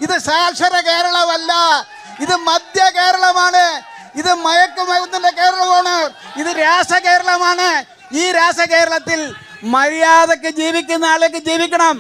ഇത് സാക്ഷര കേരളമല്ല, ഇത് മധ്യ കേരളമാണ്, ഇത് മയക്കുമരുന്നിന്റെ കേരളമാണ്, ഇത് രാസ കേരളമാണ്. ഈ രാസ കേരളത്തിൽ മര്യാദക്ക് ജീവിക്കുന്ന ആൾക്ക് ജീവിക്കണം.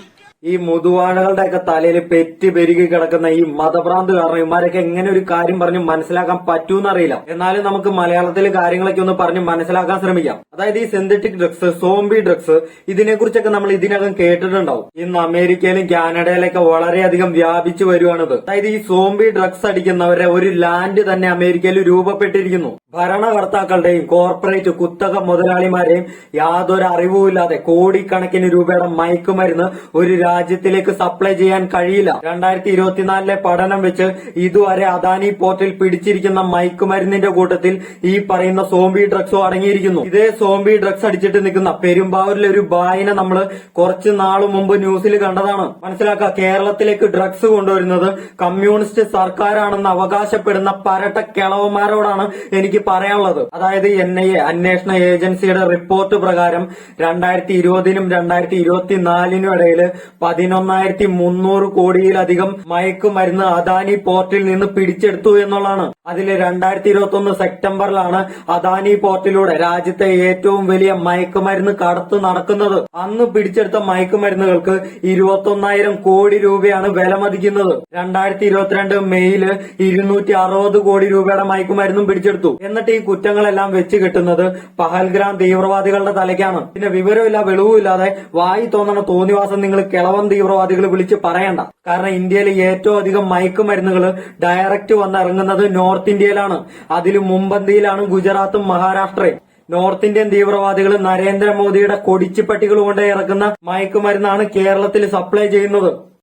ഈ മുതുവാണകളുടെ ഒക്കെ തലയിൽ പെറ്റ് പെരുകി കിടക്കുന്ന ഈ മതഭ്രാന്ത് കാരണം ഇമാരൊക്കെ എങ്ങനെ ഒരു കാര്യം പറഞ്ഞ് മനസ്സിലാക്കാൻ പറ്റൂന്നറിയില്ല. എന്നാലും നമുക്ക് മലയാളത്തിലെ കാര്യങ്ങളൊക്കെ ഒന്ന് പറഞ്ഞ് മനസ്സിലാക്കാൻ ശ്രമിക്കാം. അതായത് ഈ സിന്തറ്റിക് ഡ്രഗ്സ്, സോംബി ഡ്രഗ്സ്, ഇതിനെക്കുറിച്ചൊക്കെ നമ്മൾ ഇതിനകം കേട്ടിട്ടുണ്ടാവും. ഇന്ന് അമേരിക്കയിലും കാനഡയിലൊക്കെ വളരെയധികം വ്യാപിച്ചു വരുവാണിത്. അതായത് ഈ സോംബി ഡ്രഗ്സ് അടിക്കുന്നവരെ ഒരു ലാൻഡ് തന്നെ അമേരിക്കയിൽ രൂപപ്പെട്ടിരിക്കുന്നു. ഭരണകർത്താക്കളുടെയും കോർപ്പറേറ്റ് കുത്തക മുതലാളിമാരെയും യാതൊരു അറിവുമില്ലാതെ കോടിക്കണക്കിന് രൂപയുടെ മയക്കുമരുന്ന് ഒരു രാജ്യത്തിലേക്ക് സപ്ലൈ ചെയ്യാൻ കഴിയില്ല. 2024 പഠനം വെച്ച് ഇതുവരെ അദാനി പോർട്ടിൽ പിടിച്ചിരിക്കുന്ന മയക്കുമരുന്നിന്റെ കൂട്ടത്തിൽ ഈ പറയുന്ന സോംബി ഡ്രഗ്സും അടങ്ങിയിരിക്കുന്നു. ഇതേ സോംബി ഡ്രഗ്സ് അടിച്ചിട്ട് നിൽക്കുന്ന പെരുമ്പാവൂരിലെ ഒരു ബായിനെ നമ്മൾ കുറച്ചു നാളു മുമ്പ് ന്യൂസിൽ കണ്ടതാണ്. മനസ്സിലാക്കുക, കേരളത്തിലേക്ക് ഡ്രഗ്സ് കൊണ്ടുവരുന്നത് കമ്മ്യൂണിസ്റ്റ് സർക്കാരാണെന്ന് അവകാശപ്പെടുന്ന പരട്ട കിളവന്മാരോടാണ് എനിക്ക് പറയാനുള്ളത്. അതായത് NIA അന്വേഷണ ഏജൻസിയുടെ റിപ്പോർട്ട് പ്രകാരം 2020നും 2024നും ഇടയിൽ 11,300 കോടിയിലധികം മയക്കുമരുന്ന് അദാനി പോർട്ടിൽ നിന്ന് പിടിച്ചെടുത്തു എന്നുള്ളതാണ്. അതിൽ 2021 സെപ്റ്റംബറിലാണ് അദാനി പോർട്ടിലൂടെ രാജ്യത്തെ ഏറ്റവും വലിയ മയക്കുമരുന്ന് കടത്ത് നടക്കുന്നത്. അന്ന് പിടിച്ചെടുത്ത മയക്കുമരുന്നുകൾക്ക് 21,000 കോടി രൂപയാണ് വില മതിക്കുന്നത്. 2022 മെയ്യില് 260 കോടി രൂപയുടെ മയക്കുമരുന്നും പിടിച്ചെടുത്തു. എന്നിട്ട് ഈ കുറ്റങ്ങളെല്ലാം വെച്ച് കെട്ടുന്നത് പഹൽഗ്രാം തീവ്രവാദികളുടെ തലയ്ക്കാണ്. പിന്നെ വിവരമില്ല വെളിവുമില്ലാതെ വായി തോന്നണ തോന്നിവാസം നിങ്ങൾ കിളവൻ തീവ്രവാദികൾ വിളിച്ച് പറയണ്ട. കാരണം ഇന്ത്യയിലെ ഏറ്റവും അധികം മയക്കുമരുന്നുകൾ ഡയറക്റ്റ് വന്നിറങ്ങുന്നത് നോർത്ത് ഇന്ത്യയിലാണ്. അതിലും മുമ്പന്തിയിലാണ് ഗുജറാത്തും മഹാരാഷ്ട്രയും. നോർത്ത് ഇന്ത്യൻ തീവ്രവാദികൾ നരേന്ദ്രമോദിയുടെ കൊടിച്ചുപെട്ടികൾ കൊണ്ട് ഇറക്കുന്ന മയക്കുമരുന്നാണ് കേരളത്തിൽ സപ്ലൈ ചെയ്യുന്നത്.